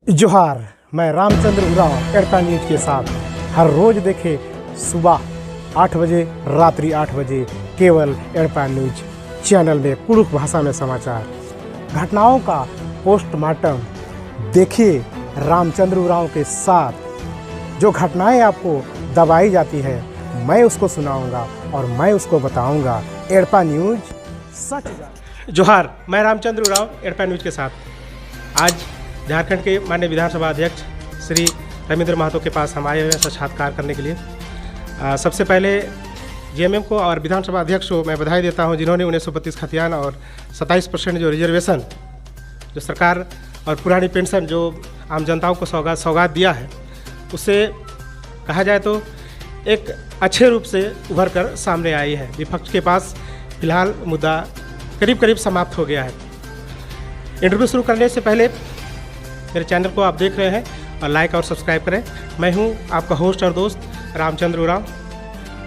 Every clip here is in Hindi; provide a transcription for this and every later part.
जोहार, मैं रामचंद्र उरांव एडका न्यूज के साथ हर रोज देखे सुबह 8 बजे, रात्रि 8 बजे केवल एडका न्यूज चैनल में कुड़ुख भाषा में समाचार। घटनाओं का पोस्टमार्टम देखिए रामचंद्र उरांव के साथ। जो घटनाएं आपको दबाई जाती है मैं उसको सुनाऊंगा और मैं उसको बताऊंगा। एडका न्यूज सच। जोहार, मैं रामचंद्र उरांव एडका न्यूज के साथ। आज झारखंड के माननीय विधानसभा अध्यक्ष श्री रविंद्र महतो के पास हम आए हुए हैं साक्षात्कार करने के लिए। सबसे पहले जेएमएम को और विधानसभा अध्यक्ष को मैं बधाई देता हूं, जिन्होंने 1932 खतियान और 27% जो रिजर्वेशन जो सरकार और पुरानी पेंशन जो आम जनताओं को सौगात दिया है, उससे कहा जाए तो एक अच्छे रूप से उभर कर सामने आई है। विपक्ष के पास फिलहाल मुद्दा करीब समाप्त हो गया है। इंटरव्यू शुरू करने से पहले मेरे चैनल को आप देख रहे हैं और लाइक और सब्सक्राइब करें। मैं हूं आपका होस्ट और दोस्त रामचंद्र उरांव।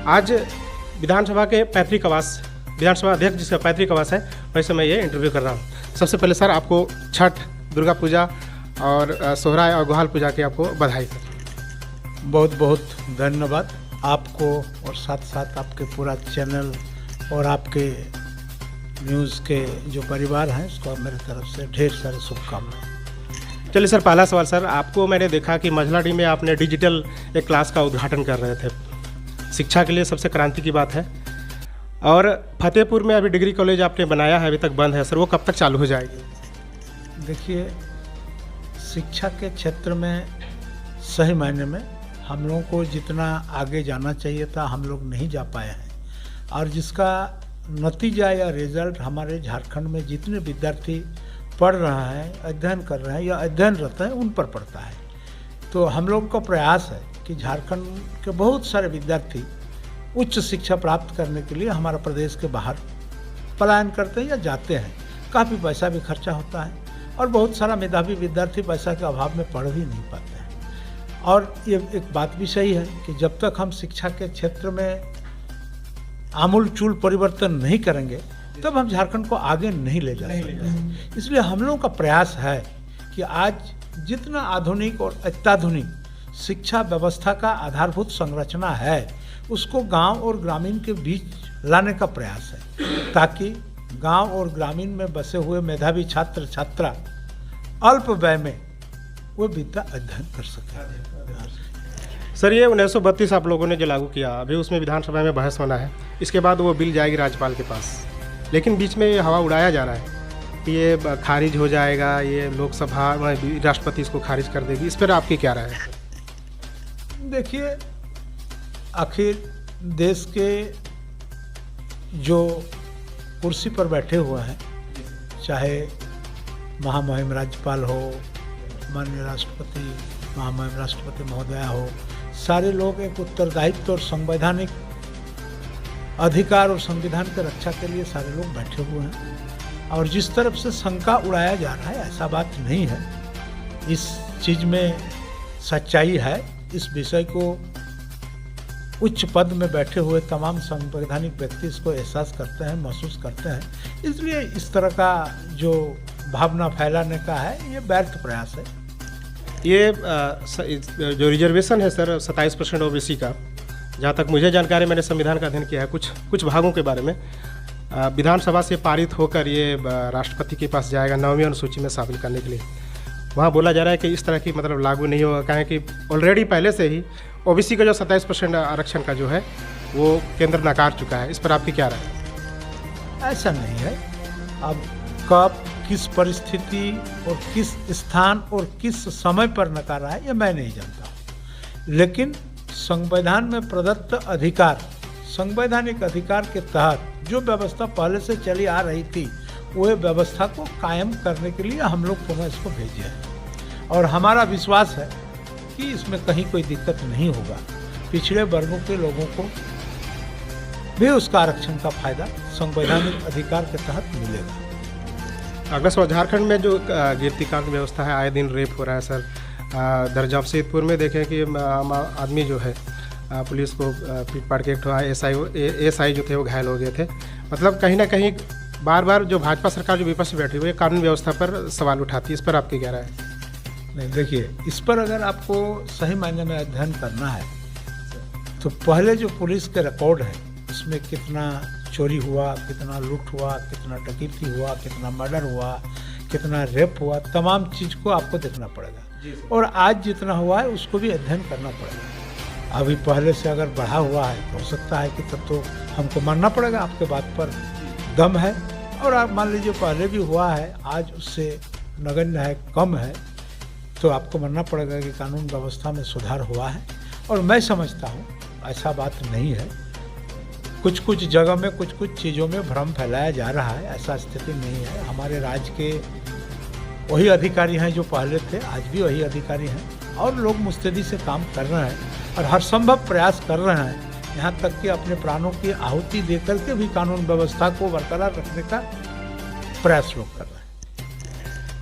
आज विधानसभा के पैतृक आवास, विधानसभा अध्यक्ष जिसका पैतृक आवास है, वैसे मैं ये इंटरव्यू कर रहा हूं। सबसे पहले सर, आपको छठ, दुर्गा पूजा और सोहराय और गुहाल पूजा की आपको बधाई। बहुत बहुत धन्यवाद आपको और साथ साथ आपके पूरा चैनल और आपके न्यूज़ के जो परिवार हैं उसको मेरी तरफ से ढेर सारी शुभकामनाएं। चलिए सर, पहला सवाल सर, आपको मैंने देखा कि मझलाडी में आपने डिजिटल एक क्लास का उद्घाटन कर रहे थे। शिक्षा के लिए सबसे क्रांति की बात है। और फतेहपुर में अभी डिग्री कॉलेज आपने बनाया है, अभी तक बंद है सर, वो कब तक चालू हो जाएगी? देखिए, शिक्षा के क्षेत्र में सही मायने में हम लोगों को जितना आगे जाना चाहिए था हम लोग नहीं जा पाए हैं, और जिसका नतीजा या रिजल्ट हमारे झारखंड में जितने विद्यार्थी पढ़ रहा है, अध्ययन कर रहे हैं या अध्ययनरत हैं, उन पर पड़ता है। तो हम लोग का प्रयास है कि झारखंड के बहुत सारे विद्यार्थी उच्च शिक्षा प्राप्त करने के लिए हमारा प्रदेश के बाहर पलायन करते हैं या जाते हैं। काफ़ी पैसा भी खर्चा होता है और बहुत सारा मेधावी विद्यार्थी पैसा के अभाव में पढ़ भी नहीं पाते हैं। और ये एक बात भी सही है कि जब तक हम शिक्षा के क्षेत्र में आमूल चूल परिवर्तन नहीं करेंगे तब हम झारखंड को आगे नहीं ले जा सकते। इसलिए हम लोगों का प्रयास है कि आज जितना आधुनिक और अत्याधुनिक शिक्षा व्यवस्था का आधारभूत संरचना है उसको गांव और ग्रामीण के बीच लाने का प्रयास है, ताकि गांव और ग्रामीण में बसे हुए मेधावी छात्र छात्रा अल्प व्यय में वो विद्या अध्ययन कर सके। सर, ये 1932 आप लोगों ने जो लागू किया, अभी उसमें विधानसभा में बहस होना है। इसके बाद वो बिल जाएगी राज्यपाल के पास, लेकिन बीच में ये हवा उड़ाया जा रहा है कि ये खारिज हो जाएगा, ये लोकसभा राष्ट्रपति इसको खारिज कर देगी। इस पर आपकी क्या राय है? देखिए, आखिर देश के जो कुर्सी पर बैठे हुए हैं, चाहे महामहिम राज्यपाल हो, माननीय राष्ट्रपति, महामहिम राष्ट्रपति महोदया हो, सारे लोग एक उत्तरदायित्व और संवैधानिक अधिकार और संविधान की रक्षा के लिए सारे लोग बैठे हुए हैं। और जिस तरफ से शंका उड़ाया जा रहा है, ऐसा बात नहीं है। इस चीज़ में सच्चाई है। इस विषय को उच्च पद में बैठे हुए तमाम संवैधानिक व्यक्ति इसको एहसास करते हैं, महसूस करते हैं। इसलिए इस तरह का जो भावना फैलाने का है, ये व्यर्थ प्रयास है। ये जो रिजर्वेशन है सर 27% ओबीसी का, जहाँ तक मुझे जानकारी, मैंने संविधान का अध्ययन किया है कुछ भागों के बारे में, विधानसभा से पारित होकर ये राष्ट्रपति के पास जाएगा 9वीं अनुसूची में शामिल करने के लिए। वहाँ बोला जा रहा है कि इस तरह की मतलब लागू नहीं होगा, कहें कि ऑलरेडी पहले से ही ओबीसी का जो 27% आरक्षण का जो है वो केंद्र नकार चुका है। इस पर आपकी क्या राय है? ऐसा नहीं है। अब कब, किस परिस्थिति और किस स्थान और किस समय पर नकारा है, ये मैं नहीं जानता हूँ। लेकिन संविधान में प्रदत्त अधिकार, संवैधानिक अधिकार के तहत जो व्यवस्था पहले से चली आ रही थी, वो व्यवस्था को कायम करने के लिए हम लोग पुनः इसको भेजे हैं। और हमारा विश्वास है कि इसमें कहीं कोई दिक्कत नहीं होगा। पिछड़े वर्गों के लोगों को भी उसका आरक्षण का फायदा संवैधानिक अधिकार के तहत मिलेगा। अगला सवाल, झारखंड में जो गिरतीकांड व्यवस्था है, आए दिन रेप हो रहा है सर। दर जमशेदपुर में देखें कि आदमी जो है पुलिस को पीट पाट के एक एसआई जो थे वो घायल हो गए थे। मतलब कहीं ना कहीं बार बार जो भाजपा सरकार जो विपक्ष में बैठी हुई है कानून व्यवस्था पर सवाल उठाती है। इस पर आपकी क्या राय है? नहीं, देखिए, इस पर अगर आपको सही मायने में अध्ययन करना है तो पहले जो पुलिस के रिकॉर्ड है उसमें कितना चोरी हुआ, कितना लूट हुआ, कितना डकैती हुआ, कितना मर्डर हुआ, कितना रेप हुआ, तमाम चीज़ को आपको देखना पड़ेगा। और आज जितना हुआ है उसको भी अध्ययन करना पड़ेगा। अभी पहले से अगर बढ़ा हुआ है तो हो सकता है कि तब तो हमको मानना पड़ेगा, आपके बात पर दम है। और आप मान लीजिए पहले भी हुआ है, आज उससे नगण्य है, कम है, तो आपको मानना पड़ेगा कि कानून व्यवस्था में सुधार हुआ है। और मैं समझता हूँ ऐसा बात नहीं है, कुछ कुछ जगह में कुछ कुछ चीज़ों में भ्रम फैलाया जा रहा है, ऐसा स्थिति नहीं है। हमारे राज्य के वही अधिकारी हैं जो पहले थे, आज भी वही अधिकारी हैं और लोग मुस्तैदी से काम कर रहे हैं और हर संभव प्रयास कर रहे हैं, यहाँ तक कि अपने प्राणों की आहुति दे करके भी कानून व्यवस्था को बरकरार रखने का प्रयास लोग कर रहे हैं।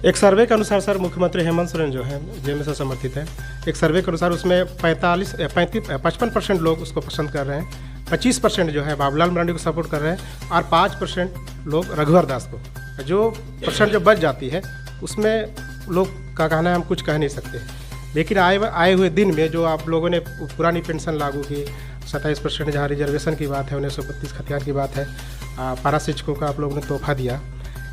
एक सर्वे के अनुसार सर, मुख्यमंत्री हेमंत सोरेन जो है जेएमएम से समर्थित है, एक सर्वे के अनुसार उसमें 55% लोग उसको पसंद कर रहे हैं, 25% जो है बाबूलाल मरांडी को सपोर्ट कर रहे हैं और 5% लोग रघुवर दास को। जो परसेंट जो बच जाती है उसमें लोग का कहना है हम कुछ कह नहीं सकते। लेकिन आए हुए दिन में जो आप लोगों ने पुरानी पेंशन लागू की, 27% जहाँ रिजर्वेशन की बात है, 1932 खतियान की बात है, पारा शिक्षकों का आप लोगों ने तोहफा दिया,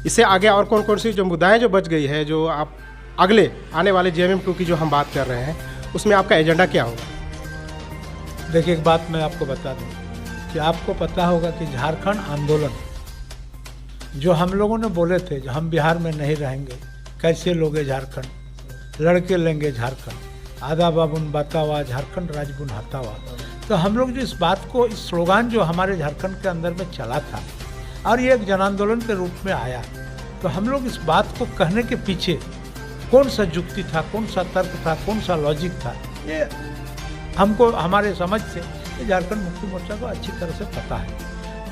इससे आगे और कौन कौन सी जो मुद्दाएं जो बच गई है, जो आप अगले आने वाले जेएमएम 2 की जो हम बात कर रहे हैं, उसमें आपका एजेंडा क्या होगा? देखिए, एक बात मैं आपको बता दूं कि आपको पता होगा कि झारखंड आंदोलन जो हम लोगों ने बोले थे, जो हम बिहार में नहीं रहेंगे, कैसे लोगे झारखंड, लड़के लेंगे झारखंड, आधा बाबुन बतावा झारखंड राजबुन हतावा, तो हम लोग जो इस बात को, इस स्लोगान जो हमारे झारखंड के अंदर में चला था और ये एक जन आंदोलन के रूप में आया, तो हम लोग इस बात को कहने के पीछे कौन सा युक्ति था, कौन सा तर्क था, कौन सा लॉजिक था, ये हमको हमारे समझ से झारखंड मुक्ति मोर्चा को अच्छी तरह से पता है।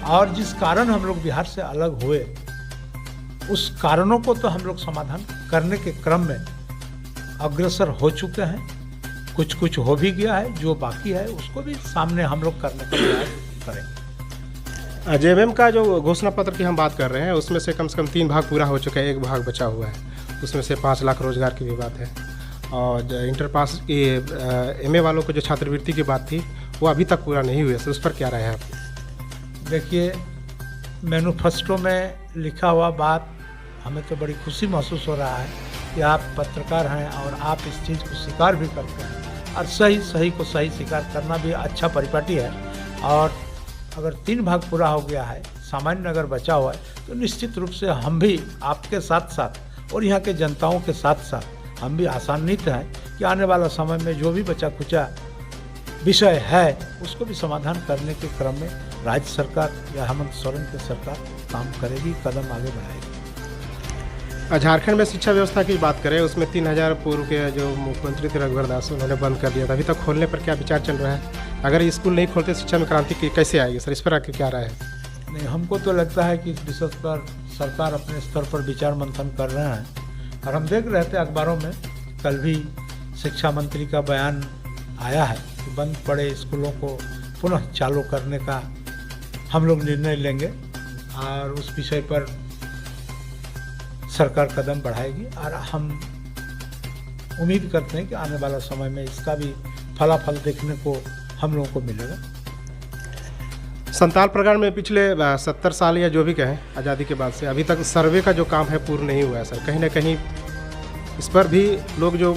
और जिस कारण हम लोग बिहार से अलग हुए, उस कारणों को तो हम लोग समाधान करने के क्रम में अग्रसर हो चुके हैं, कुछ कुछ हो भी गया है, जो बाकी है उसको भी सामने हम लोग करने का प्रयास करेंगे। जेएमएम का जो घोषणा पत्र की हम बात कर रहे हैं उसमें से कम 3 भाग पूरा हो चुका है, 1 भाग बचा हुआ है, उसमें से 5 लाख रोजगार की भी बात है। और इंटर पास एमए वालों को जो छात्रवृत्ति की बात थी वो अभी तक पूरा नहीं हुई है, तो उस पर क्या राय है आपकी? देखिए, मैनिफेस्टो में लिखा हुआ बात हमें तो बड़ी खुशी महसूस हो रहा है कि आप पत्रकार हैं और आप इस चीज़ को स्वीकार भी करते हैं, और सही को सही स्वीकार करना भी अच्छा परिपाटी है। और अगर 3 भाग पूरा हो गया है, सामान्य अगर बचा हुआ है, तो निश्चित रूप से हम भी आपके साथ साथ और यहाँ के जनताओं के साथ साथ हम भी आसान्वित हैं कि आने वाला समय में जो भी बचा कुचा विषय है उसको भी समाधान करने के क्रम में राज्य सरकार या हेमंत सोरेन की सरकार काम करेगी, कदम आगे बढ़ाएगी। झारखंड में शिक्षा व्यवस्था की बात करें, उसमें 3000 पूर्व के जो मुख्यमंत्री थे रघुवर दास, उन्होंने बंद कर दिया था। अभी तक खोलने पर क्या विचार चल रहा है? अगर स्कूल नहीं खोलते शिक्षा में क्रांति कैसे आएगी सर, इस पर आपकी क्या राय है? नहीं, हमको तो लगता है कि इस विषय पर सरकार अपने स्तर पर विचार मंथन कर रहे हैं, और हम देख रहे थे अखबारों में, कल भी शिक्षा मंत्री का बयान आया है कि बंद पड़े स्कूलों को पुनः चालू करने का हम लोग निर्णय लेंगे और उस विषय पर सरकार कदम बढ़ाएगी। और हम उम्मीद करते हैं कि आने वाला समय में इसका भी फलाफल देखने को हम लोगों को मिलेगा। संताल प्रकरण में पिछले 70 साल या जो भी कहें आज़ादी के बाद से अभी तक सर्वे का जो काम है पूर्ण नहीं हुआ है सर। कहीं ना कहीं इस पर भी लोग जो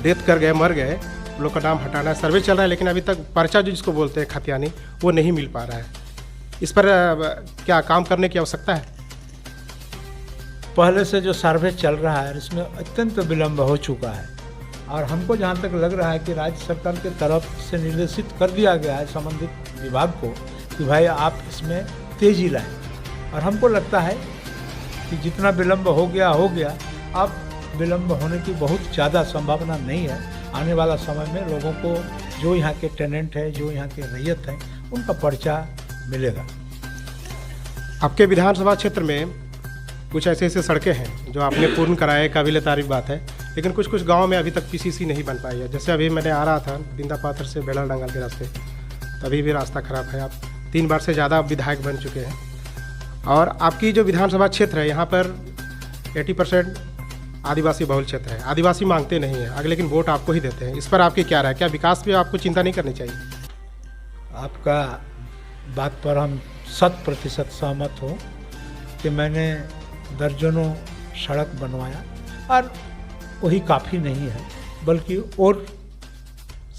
डेथ कर गए, मर गए, लोग का नाम हटाना सर्वे चल रहा है, लेकिन अभी तक पर्चा जो जिसको बोलते हैं खतियानी, वो नहीं मिल पा रहा है। इस पर क्या काम करने की आवश्यकता है? पहले से जो सर्वे चल रहा है इसमें अत्यंत विलम्ब हो चुका है, और हमको जहाँ तक लग रहा है कि राज्य सरकार की तरफ से निर्देशित कर दिया गया है संबंधित विभाग को कि भाई आप इसमें तेज़ी लाएं। और हमको लगता है कि जितना विलम्ब हो गया, अब विलम्ब होने की बहुत ज़्यादा संभावना नहीं है। आने वाला समय में लोगों को जो यहाँ के टेनेंट है, जो यहाँ के रैयत हैं, उनका पर्चा मिलेगा। आपके विधानसभा क्षेत्र में कुछ ऐसे सड़कें हैं जो आपने पूर्ण कराए, काबिल तारीफ बात है, लेकिन कुछ गाँव में अभी तक पीसीसी नहीं बन पाई है। जैसे अभी मैंने आ रहा था दिंदा पाथर से बेला डंगल के रास्ते, तभी भी रास्ता ख़राब है। आप 3 बार से ज़्यादा विधायक बन चुके हैं, और आपकी जो विधानसभा क्षेत्र है यहाँ पर 80% आदिवासी बहुल क्षेत्र है, आदिवासी मांगते नहीं हैं अगर, लेकिन वोट आपको ही देते हैं, इस पर आपकी क्या राय? क्या विकास पे आपको चिंता नहीं करनी चाहिए? आपका बात पर हम 100% सहमत हूँ कि मैंने दर्जनों सड़क बनवाया और वही काफ़ी नहीं है, बल्कि और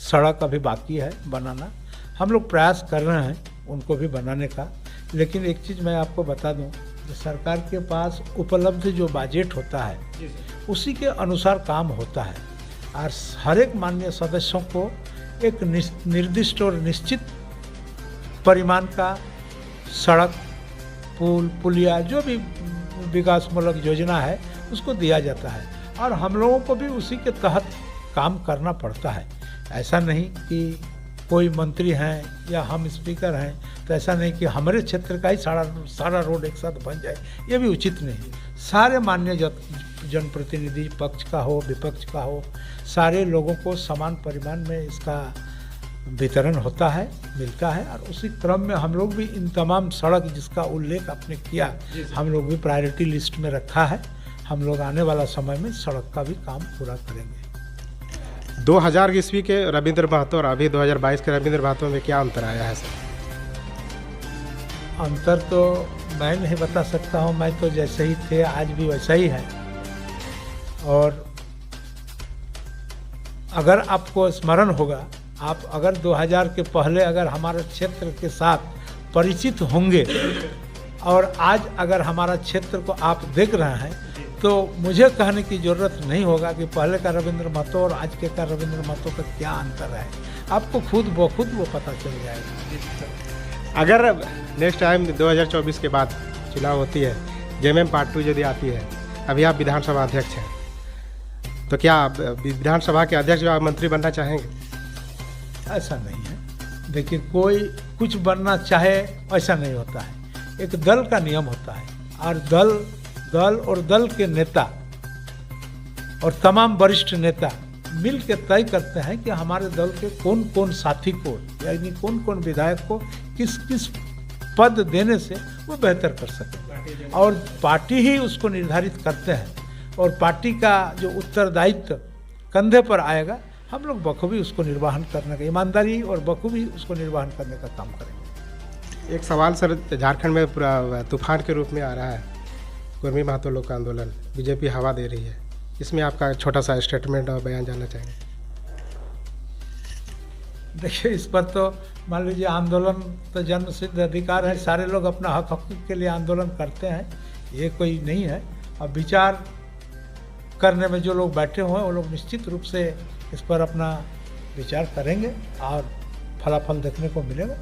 सड़क अभी बाकी है बनाना। हम लोग प्रयास कर रहे हैं उनको भी बनाने का। लेकिन एक चीज़ मैं आपको बता दूं, सरकार के पास उपलब्ध जो बजट होता है उसी के अनुसार काम होता है और हर एक माननीय सदस्यों को एक निर्दिष्ट और निश्चित परिमाण का सड़क, पुल, पुलिया, जो भी विकासमूलक योजना है उसको दिया जाता है और हम लोगों को भी उसी के तहत काम करना पड़ता है। ऐसा नहीं कि कोई मंत्री हैं या हम स्पीकर हैं तो ऐसा नहीं कि हमारे क्षेत्र का ही सारा रोड एक साथ बन जाए, ये भी उचित नहीं। सारे मान्य जनप्रतिनिधि, पक्ष का हो विपक्ष का हो, सारे लोगों को समान परिमाण में इसका वितरण होता है, मिलता है और उसी क्रम में हम लोग भी इन तमाम सड़क जिसका उल्लेख आपने किया, हम लोग भी प्रायोरिटी लिस्ट में रखा है। हम लोग आने वाला समय में सड़क का भी काम पूरा करेंगे। 2000 ईस्वी के रविंद्र महतो और अभी 2022 के रविंद्र महतो में क्या अंतर आया है सर? अंतर तो मैं नहीं बता सकता हूँ, मैं तो जैसे ही थे आज भी वैसा ही है। और अगर आपको स्मरण होगा, आप अगर 2000 के पहले अगर हमारे क्षेत्र के साथ परिचित होंगे और आज अगर हमारा क्षेत्र को आप देख रहे हैं तो मुझे कहने की ज़रूरत नहीं होगा कि पहले का रविंद्र महतो और आज के का रविंद्र महतो का क्या अंतर है। आपको खुद ब खुद वो पता चल जाएगा। अगर नेक्स्ट टाइम 2024 के बाद चुनाव होती है, जेएमएम पार्ट 2 यदि आती है, अभी आप विधानसभा अध्यक्ष हैं, तो क्या आप विधानसभा के अध्यक्ष या मंत्री बनना चाहेंगे? ऐसा नहीं है। देखिए, कोई कुछ बनना चाहे ऐसा नहीं होता है। एक दल का नियम होता है और दल के नेता और तमाम वरिष्ठ नेता मिल के तय करते हैं कि हमारे दल के कौन कौन साथी को, यानी कौन कौन विधायक को किस किस पद देने से वो बेहतर कर सके, और पार्टी ही उसको निर्धारित करते हैं और पार्टी का जो उत्तरदायित्व कंधे पर आएगा, हम लोग बखूबी उसको निर्वहन करने का, ईमानदारी और बखूबी उसको निर्वहन करने का काम करेंगे। एक सवाल सर, झारखंड में पूरा तूफान के रूप में आ रहा है कुर्मी महतो लोक आंदोलन, बीजेपी हवा दे रही है, इसमें आपका छोटा सा स्टेटमेंट और बयान जानना चाहेंगे। देखिए, इस पर तो मान लीजिए आंदोलन तो जन्म सिद्ध अधिकार है, सारे लोग अपना हक हकूक़ के लिए आंदोलन करते हैं, ये कोई नहीं है। अब विचार करने में जो लोग बैठे हुए हैं वो लोग निश्चित रूप से इस पर अपना विचार करेंगे और फलाफल देखने को मिलेगा।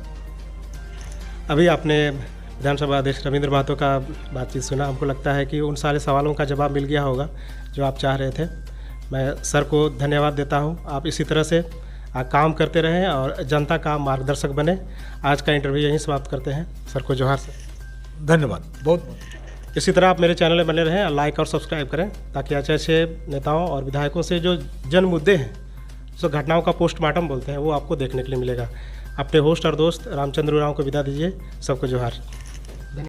अभी आपने विधानसभा अध्यक्ष रविंद्र महतो का बातचीत सुना, हमको लगता है कि उन सारे सवालों का जवाब मिल गया होगा जो आप चाह रहे थे। मैं सर को धन्यवाद देता हूं, आप इसी तरह से काम करते रहें और जनता का मार्गदर्शक बने। आज का इंटरव्यू यहीं समाप्त करते हैं। सर को जोहार सर। धन्यवाद बहुत बहुत। इसी तरह आप मेरे चैनल में बने रहें, लाइक और सब्सक्राइब करें ताकि अच्छे अच्छे नेताओं और विधायकों से जो जन मुद्दे हैं, जो घटनाओं का पोस्टमार्टम बोलते हैं, वो आपको देखने के लिए मिलेगा। अपने होस्ट और दोस्त रामचंद्र उरांव को विदा दीजिए। सबको जोहार।